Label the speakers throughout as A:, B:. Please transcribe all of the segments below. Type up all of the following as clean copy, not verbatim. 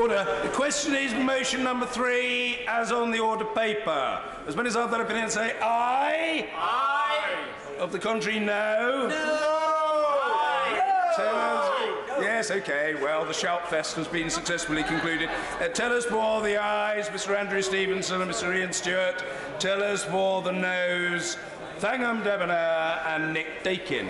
A: Order. The question is motion number 3, as on the order paper. As many as have that opinion say aye.
B: Aye.
A: Of the contrary, no.
B: No.
A: Tell us. Yes, okay. Well, the shout fest has been successfully concluded. Tell us for the ayes, Mr. Andrew Stevenson and Mr. Ian Stewart. Tell us for the noes, Thangham Debonair and Nick Dakin.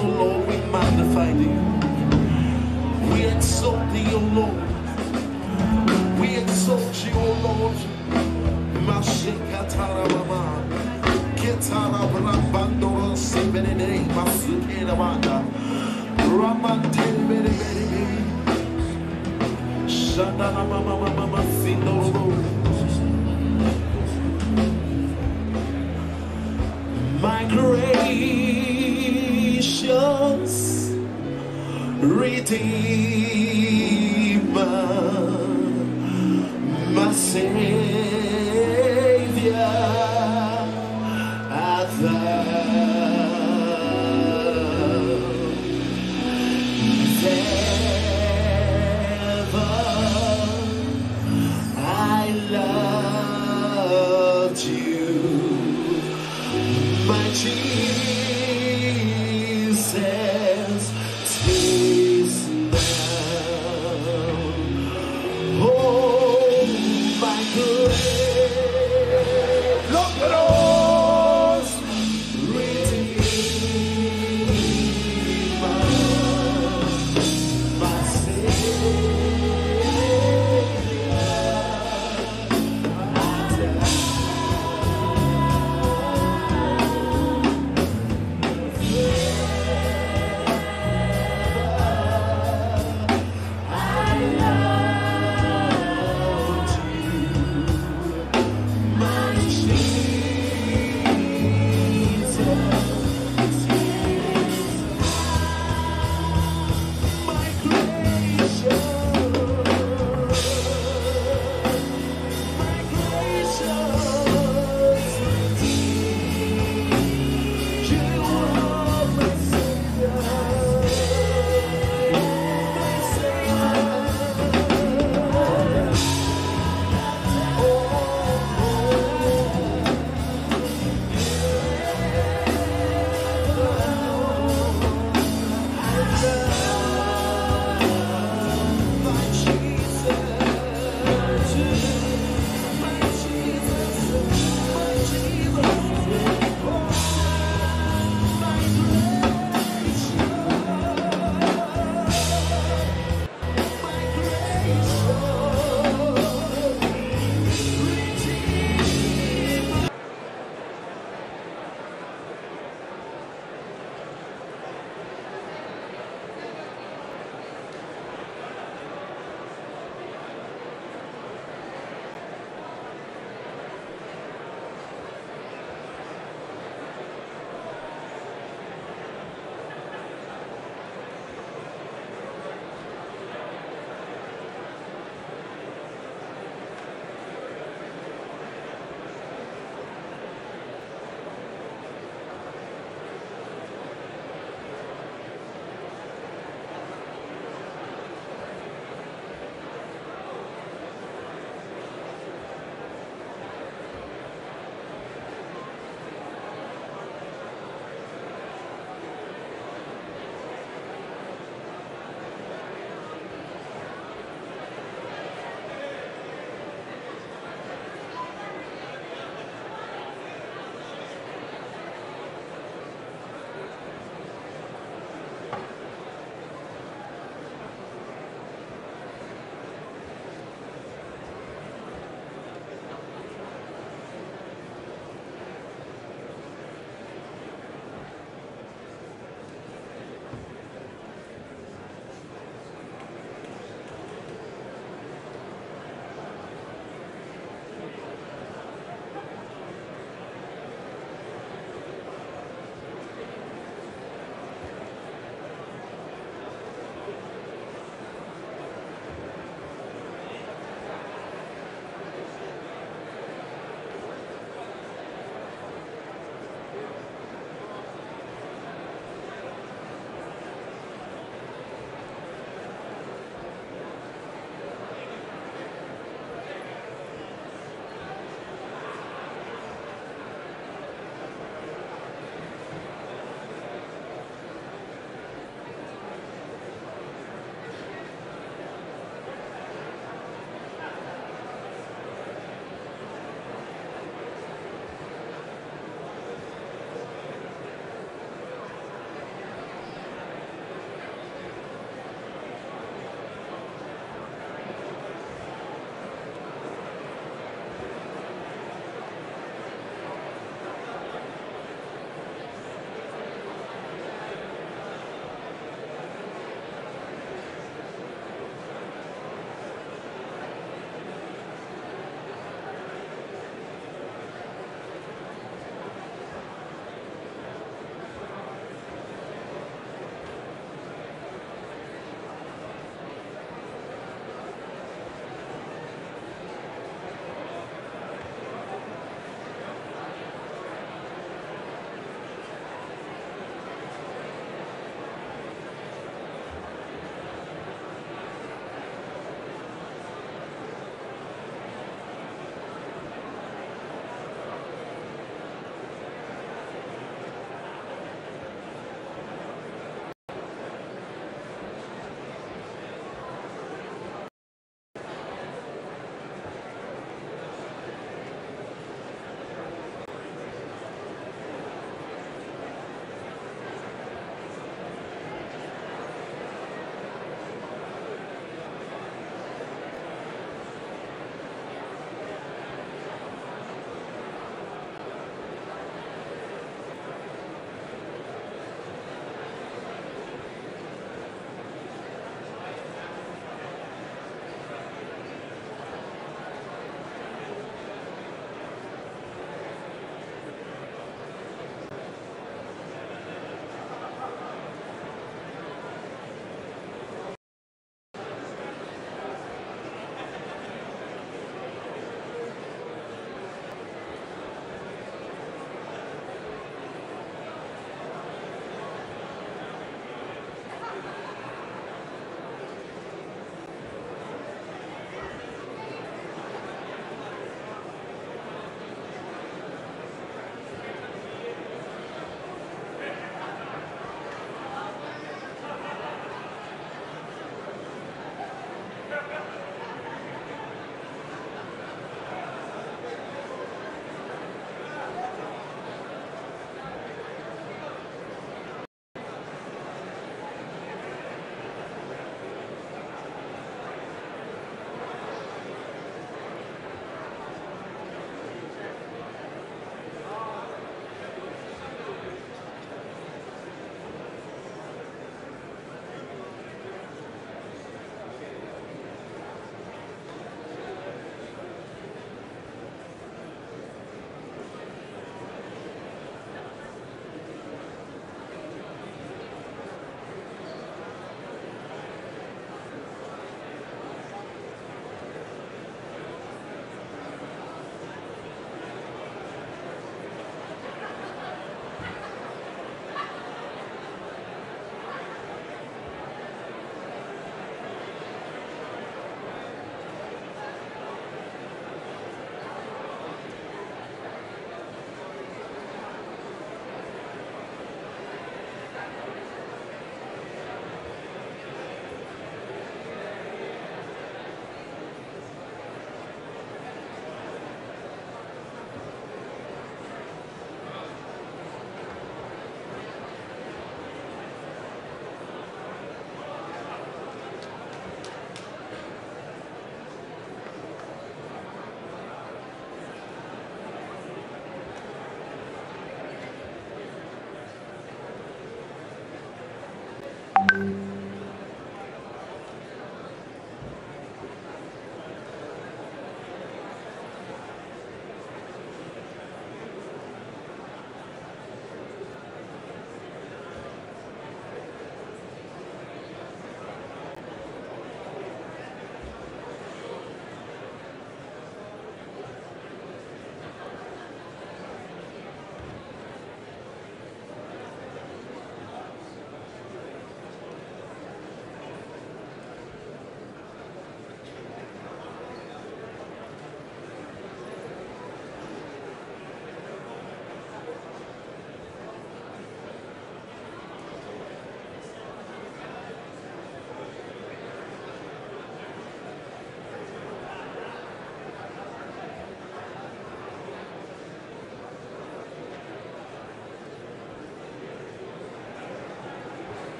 C: Lord, we magnify thee. We exalt thee, O Lord. We exalt you, O Lord. Mashikatara mama. Ketara brambando sebenene masukera banda. Ramante bere bere bere. Shadana mama mama sindoro. gracious Redeemer, my Savior, art thou. I loved you, my Jesus, 'tis now.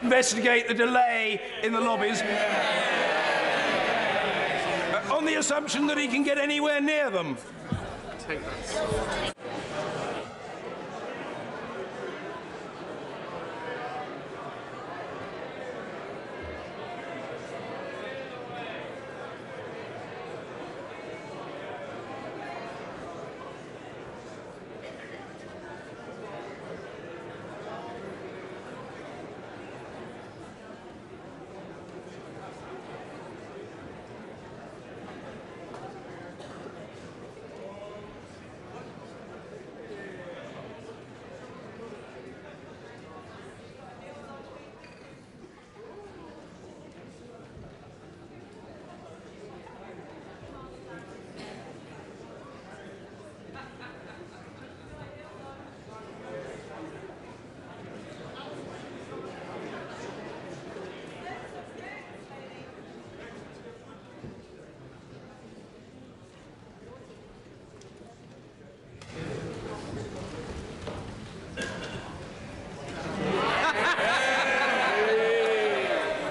A: investigate the delay in the lobbies on the assumption that he can get anywhere near them.
B: Take that.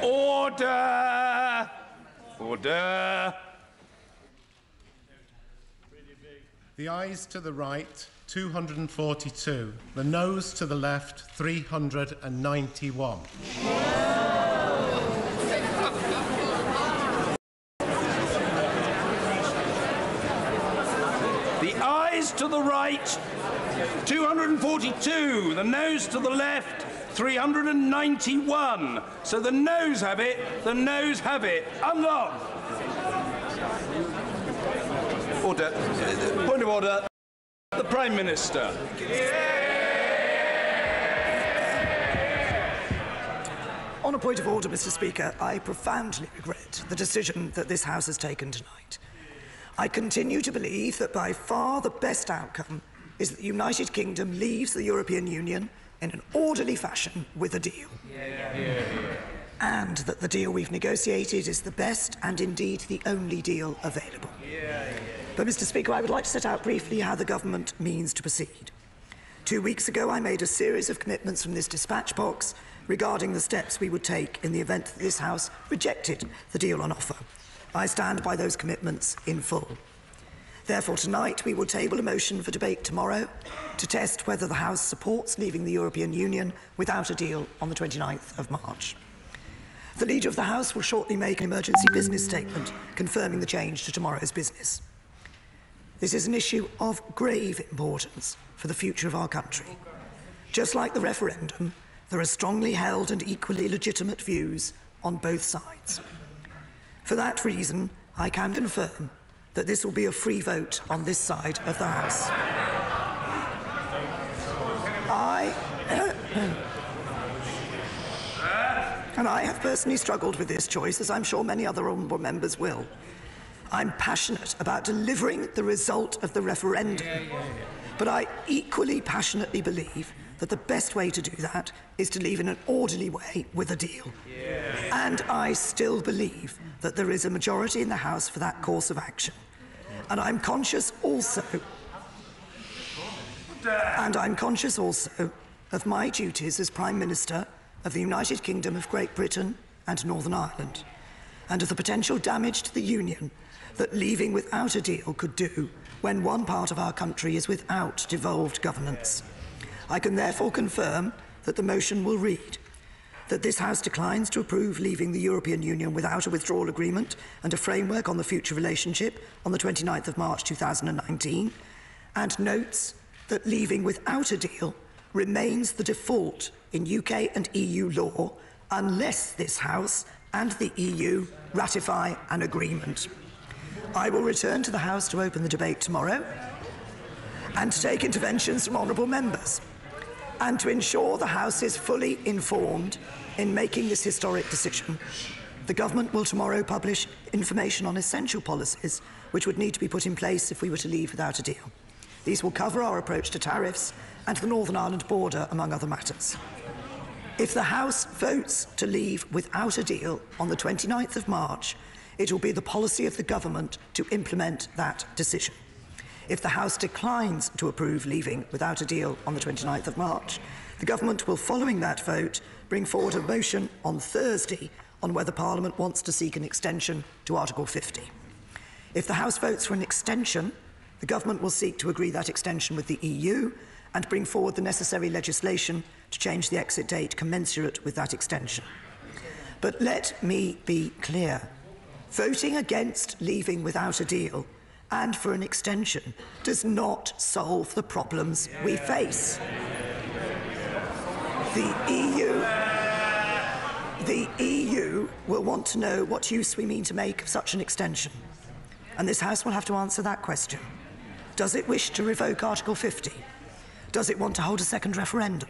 A: Order! Order!
D: The ayes to the right, 242. The noes to the left, 391.
A: The ayes to the right, 242. The noes to the left, 391. So the noes have it, the noes have it. Unlock. Order. Point of order. The Prime Minister.
E: On a point of order, Mr. Speaker, I profoundly regret the decision that this House has taken tonight. I continue to believe that by far the best outcome is that the United Kingdom leaves the European Union in an orderly fashion with a deal. And that the deal we've negotiated is the best and indeed the only deal available. But, Mr. Speaker, I would like to set out briefly how the government means to proceed. 2 weeks ago, I made a series of commitments from this dispatch box regarding the steps we would take in the event that this House rejected the deal on offer. I stand by those commitments in full. Therefore, tonight we will table a motion for debate tomorrow to test whether the House supports leaving the European Union without a deal on the 29th of March. The Leader of the House will shortly make an emergency business statement confirming the change to tomorrow's business. This is an issue of grave importance for the future of our country. Just like the referendum, there are strongly held and equally legitimate views on both sides. For that reason, I can confirm that this will be a free vote on this side of the House. And I have personally struggled with this choice, as I'm sure many other honourable members will. I'm passionate about delivering the result of the referendum, but I equally passionately believe that the best way to do that is to leave in an orderly way with a deal. And I still believe that there is a majority in the House for that course of action. And I'm conscious also of my duties as Prime Minister of the United Kingdom of Great Britain and Northern Ireland, and of the potential damage to the Union that leaving without a deal could do when one part of our country is without devolved governance. I can therefore confirm that the motion will read that this House declines to approve leaving the European Union without a withdrawal agreement and a framework on the future relationship on the 29th of March 2019, and notes that leaving without a deal remains the default in UK and EU law unless this House and the EU ratify an agreement. I will return to the House to open the debate tomorrow and to take interventions from honourable members, and to ensure the House is fully informed in making this historic decision. The Government will tomorrow publish information on essential policies which would need to be put in place if we were to leave without a deal. These will cover our approach to tariffs and the Northern Ireland border, among other matters. If the House votes to leave without a deal on the 29th of March, it will be the policy of the Government to implement that decision. If the House declines to approve leaving without a deal on the 29th of March, The Government will, following that vote, bring forward a motion on Thursday on whether Parliament wants to seek an extension to Article 50. If the House votes for an extension, the Government will seek to agree that extension with the EU and bring forward the necessary legislation to change the exit date commensurate with that extension. But let me be clear. Voting against leaving without a deal and for an extension does not solve the problems we face. The EU will want to know what use we mean to make of such an extension. And this House will have to answer that question. Does it wish to revoke Article 50? Does it want to hold a second referendum?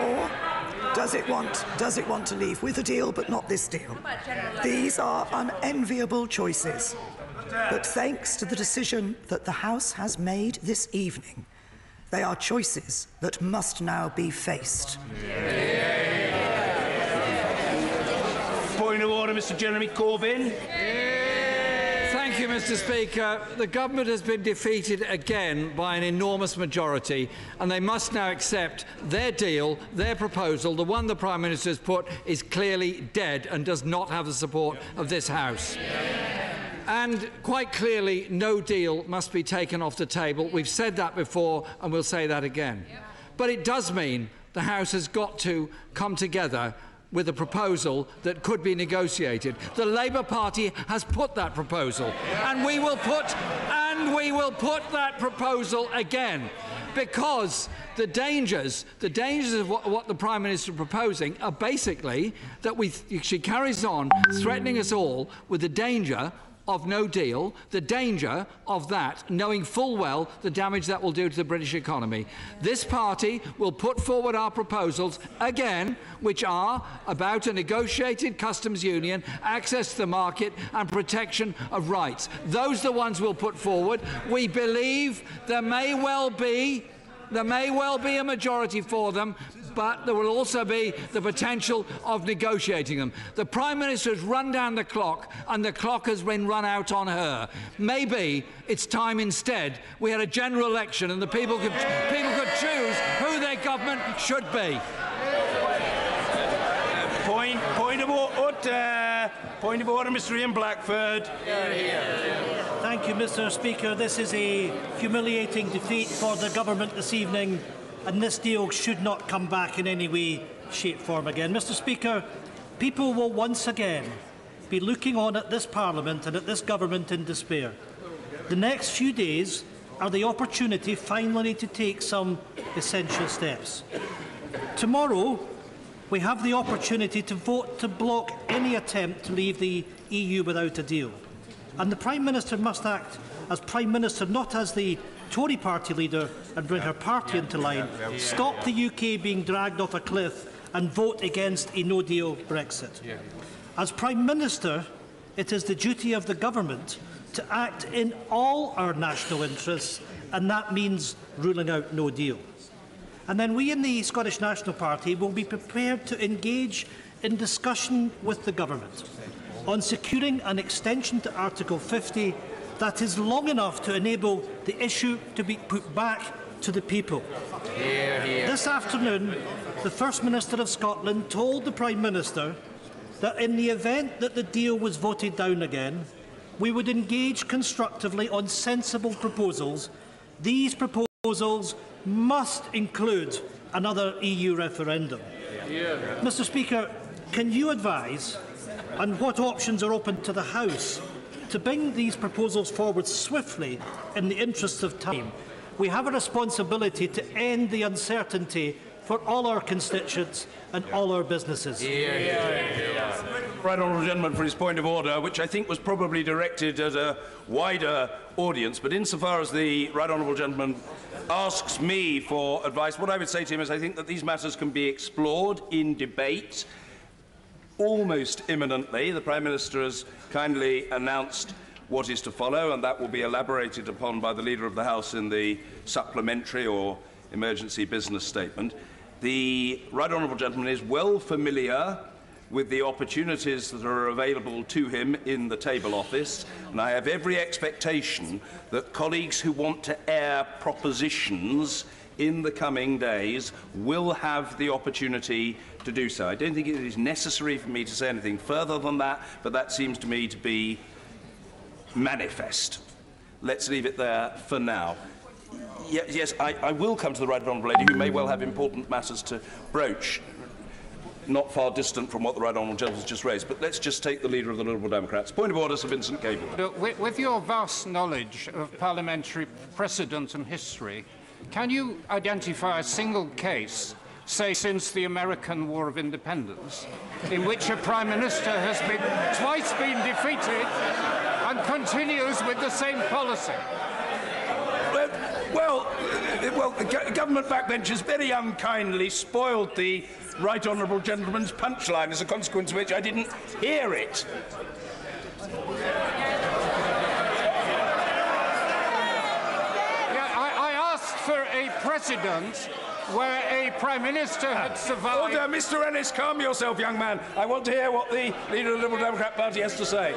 E: Or does it want to leave with a deal but not this deal? These are unenviable choices. But thanks to the decision that the House has made this evening, they are choices that must now be faced.
A: Point of order, Mr. Jeremy Corbyn.
F: Thank you, Mr. Speaker. The Government has been defeated again by an enormous majority, and they must now accept their deal, their proposal, the one the Prime Minister has put, is clearly dead and does not have the support of this House. And quite clearly, no deal must be taken off the table. We've said that before, and we'll say that again. But it does mean the House has got to come together with a proposal that could be negotiated. The Labour Party has put that proposal, and we will put that proposal again, because the dangers of what the Prime Minister is proposing are basically that she carries on threatening us all with the danger of no deal, the danger of that, knowing full well the damage that will do to the British economy. This party will put forward our proposals again, which are about a negotiated customs union, access to the market and protection of rights. Those are the ones we'll put forward. We believe there may well be a majority for them, but there will also be the potential of negotiating them. The Prime Minister has run down the clock, and the clock has been run out on her. Maybe it's time instead we had a general election and the people could choose who their government should be.
A: Point of order, Mr. Ian Blackford.
G: Thank you, Mr. Speaker. This is a humiliating defeat for the government this evening, and this deal should not come back in any way, shape, form again. Mr. Speaker, people will once again be looking on at this Parliament and at this government in despair. The next few days are the opportunity finally to take some essential steps. Tomorrow, we have the opportunity to vote to block any attempt to leave the EU without a deal. And the Prime Minister must act as Prime Minister, not as the Tory party leader, and bring her party into line, stop the UK being dragged off a cliff and vote against a no-deal Brexit. As Prime Minister, it is the duty of the government to act in all our national interests, and that means ruling out no deal. And then we in the Scottish National Party will be prepared to engage in discussion with the government on securing an extension to Article 50 that is long enough to enable the issue to be put back to the people. This afternoon, the First Minister of Scotland told the Prime Minister that in the event that the deal was voted down again, we would engage constructively on sensible proposals. These proposals must include another EU referendum. Mr. Speaker, can you advise on what options are open to the House to bring these proposals forward swiftly in the interests of time? We have a responsibility to end the uncertainty for all our constituents and all our businesses.
A: Right honourable gentleman for his point of order, which I think was probably directed at a wider audience, but insofar as the right honourable gentleman asks me for advice, what I would say to him is I think that these matters can be explored in debate almost imminently. The Prime Minister has kindly announced what is to follow, and that will be elaborated upon by the Leader of the House in the supplementary or emergency business statement. The right honourable gentleman is well familiar with the opportunities that are available to him in the table office, and I have every expectation that colleagues who want to air propositions in the coming days will have the opportunity to do so. I don't think it is necessary for me to say anything further than that, but that seems to me to be manifest. Let's leave it there for now. Yes, I will come to the right honourable lady, who may well have important matters to broach, not far distant from what the right honourable gentleman has just raised. But let's just take the leader of the Liberal Democrats. Point of order, Sir Vincent Cable.
B: With your vast knowledge of parliamentary precedent and history, can you identify a single case, say since the American War of Independence, in which a Prime Minister has twice been defeated and continues with the same policy?
A: Well, the government backbenchers very unkindly spoiled the right honourable gentleman's punchline, as a consequence of which I didn't hear it.
B: I asked for a precedent where a Prime Minister had survived...
A: Order, Mr Ennis, calm yourself, young man. I want to hear what the leader of the Liberal Democrat Party has to say.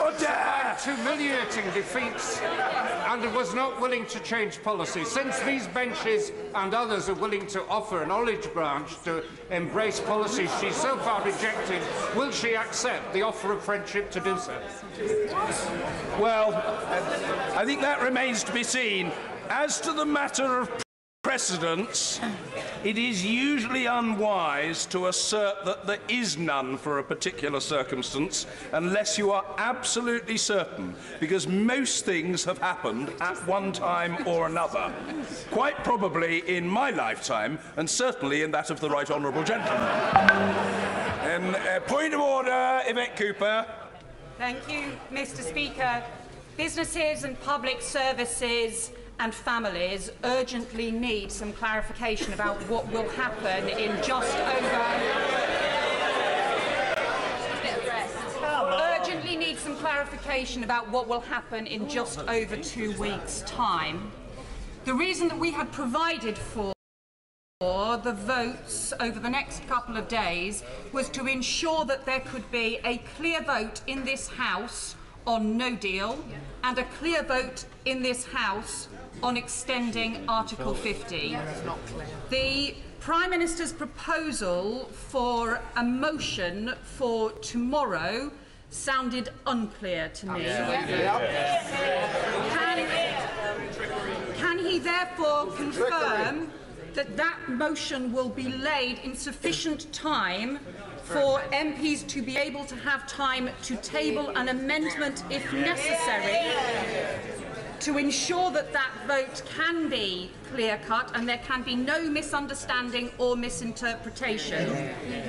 A: Order!
B: Humiliating defeats and was not willing to change policy. Since these benches and others are willing to offer an olive branch to embrace policies she so far rejected, will she accept the offer of friendship to do so?
A: Well, I think that remains to be seen. As to the matter of precedents, it is usually unwise to assert that there is none for a particular circumstance unless you are absolutely certain, because most things have happened at one time or another, quite probably in my lifetime and certainly in that of the right honourable gentleman. Point of order, Yvette Cooper.
H: Thank you, Mr Speaker. Businesses and public services and families urgently need some clarification about what will happen in just over... urgently need some clarification about what will happen in just over 2 weeks' time. The reason that we had provided for the votes over the next couple of days was to ensure that there could be a clear vote in this House on no deal and a clear vote in this House on extending Article 50. The Prime Minister's proposal for a motion for tomorrow sounded unclear to me. Can he therefore confirm that that motion will be laid in sufficient time for MPs to be able to have time to table an amendment if necessary, to ensure that that vote can be clear-cut and there can be no misunderstanding or misinterpretation?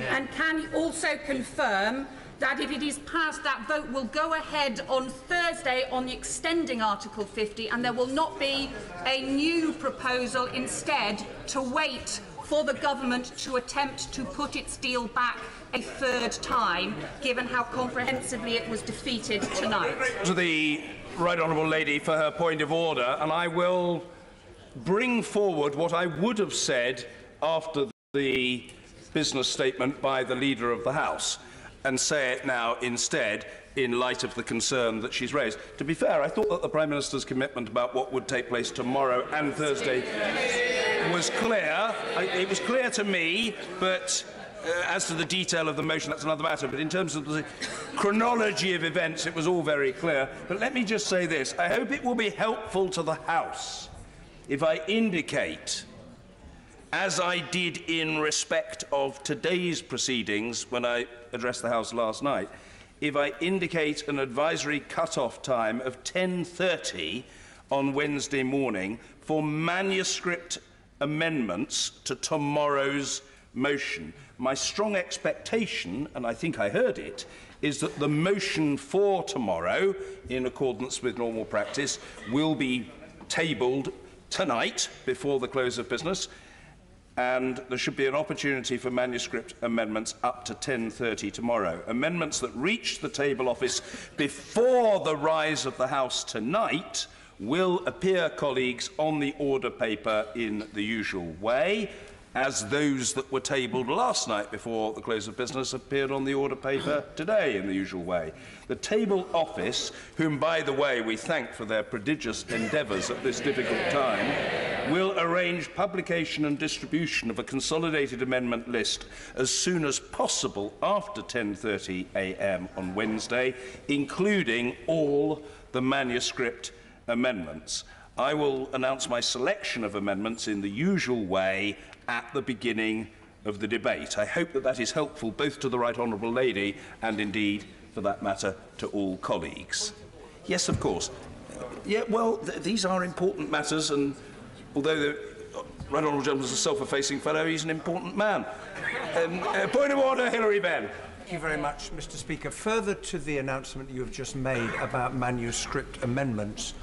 H: And can you also confirm that if it is passed, that vote will go ahead on Thursday on the extending Article 50 and there will not be a new proposal, instead to wait for the government to attempt to put its deal back a third time, given how comprehensively it was defeated tonight?
A: To the right honourable lady for her point of order, and I will bring forward what I would have said after the business statement by the Leader of the House, and say it now instead in light of the concern that she's raised. To be fair, I thought that the Prime Minister's commitment about what would take place tomorrow and Thursday was clear. It was clear to me, but as to the detail of the motion, that's another matter. But in terms of the chronology of events, it was all very clear. But let me just say this. I hope it will be helpful to the House if I indicate, as I did in respect of today's proceedings when I addressed the House last night, if I indicate an advisory cut-off time of 10:30 on Wednesday morning for manuscript amendments to tomorrow's motion. My strong expectation, and I think I heard it, is that the motion for tomorrow, in accordance with normal practice, will be tabled tonight before the close of business, and there should be an opportunity for manuscript amendments up to 10:30 tomorrow. Amendments that reach the table office before the rise of the House tonight will appear, colleagues, on the order paper in the usual way. as those that were tabled last night before the close of business appeared on the order paper today in the usual way. The Table Office, whom, by the way, we thank for their prodigious endeavours at this difficult time, will arrange publication and distribution of a consolidated amendment list as soon as possible after 10:30 a.m. on Wednesday, including all the manuscript amendments. I will announce my selection of amendments in the usual way at the beginning of the debate. I hope that that is helpful both to the Right Honourable Lady and indeed, for that matter, to all colleagues. Yes, of course. Yeah, well, these are important matters, and although the Right Honourable Gentleman is a self-effacing fellow, he's an important man. Point of order, Hilary Benn.
I: Thank you very much, Mr. Speaker. Further to the announcement you have just made about manuscript amendments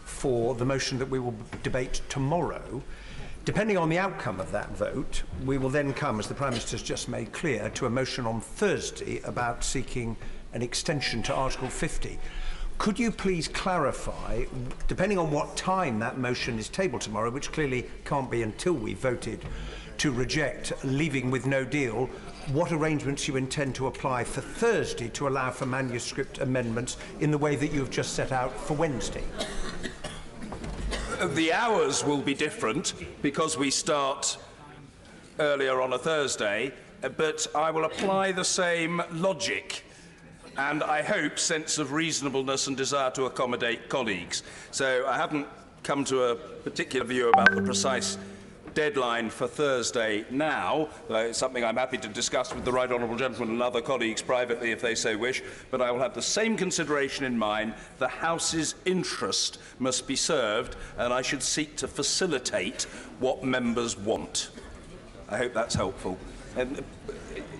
I: for the motion that we will debate tomorrow, depending on the outcome of that vote, we will then come, as the Prime Minister has just made clear, to a motion on Thursday about seeking an extension to Article 50. Could you please clarify, depending on what time that motion is tabled tomorrow, which clearly can't be until we voted to reject leaving with no deal, what arrangements you intend to apply for Thursday to allow for manuscript amendments in the way that you have just set out for Wednesday?
A: The hours will be different because we start earlier on a Thursday, but I will apply the same logic and, I hope, sense of reasonableness and desire to accommodate colleagues. So I haven't come to a particular view about the precise deadline for Thursday now. It's something I'm happy to discuss with the Right Honourable Gentleman and other colleagues privately if they so wish, but I will have the same consideration in mind. The House's interest must be served, and I should seek to facilitate what members want. I hope that's helpful.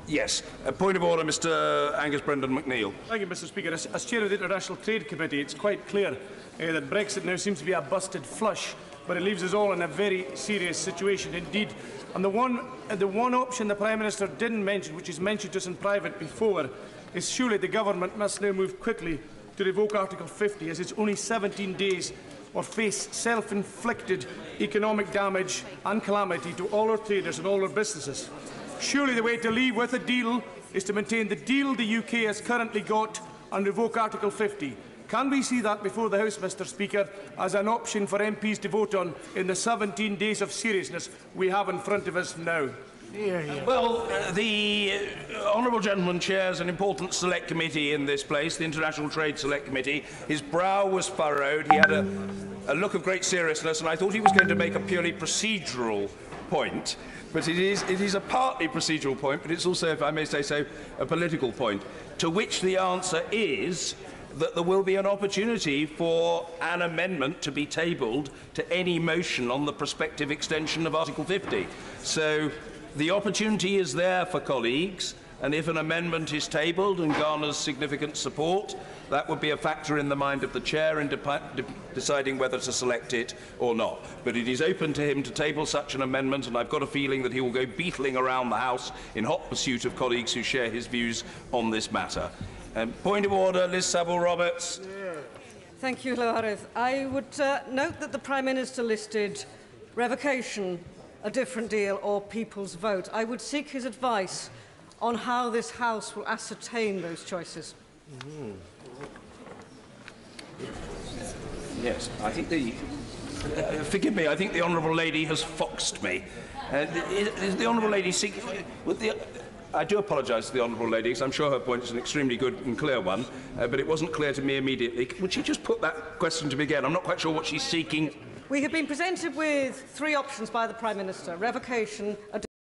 A: Yes, a point of order, Mr. Angus Brendan McNeill.
J: Thank you, Mr. Speaker. As Chair of the International Trade Committee, it's quite clear that Brexit now seems to be a busted flush, but it leaves us all in a very serious situation indeed. And the one option the Prime Minister didn't mention, which is mentioned to us in private before, is surely the government must now move quickly to revoke Article 50, as it's only 17 days or face self-inflicted economic damage and calamity to all our traders and all our businesses. Surely the way to leave with a deal is to maintain the deal the UK has currently got and revoke Article 50. Can we see that before the House, Mr. Speaker, as an option for MPs to vote on in the 17 days of seriousness we have in front of us now?
A: Well, the Honourable Gentleman chairs an important select committee in this place, the International Trade Select Committee. His brow was furrowed. He had a look of great seriousness, and I thought he was going to make a purely procedural point. But it is a partly procedural point, but it's also, if I may say so, a political point, to which the answer is that there will be an opportunity for an amendment to be tabled to any motion on the prospective extension of Article 50. So the opportunity is there for colleagues, and if an amendment is tabled and garners significant support, that would be a factor in the mind of the Chair in deciding whether to select it or not. But it is open to him to table such an amendment, and I've got a feeling that he will go beetling around the House in hot pursuit of colleagues who share his views on this matter. Point of order, Liz Saville-Roberts.
K: Thank you, Lawrence. I would note that the Prime Minister listed revocation, a different deal, or people's vote. I would seek his advice on how this House will ascertain those choices.
A: Yes, I think the... forgive me, I think the Honourable Lady has foxed me. Is the Honourable Lady seeking... I do apologise to the Honourable Lady, because I'm sure her point is an extremely good and clear one, but it wasn't clear to me immediately. Would she just put that question to me again? I'm not quite sure what she's seeking.
K: We have been presented with three options by the Prime Minister: revocation, a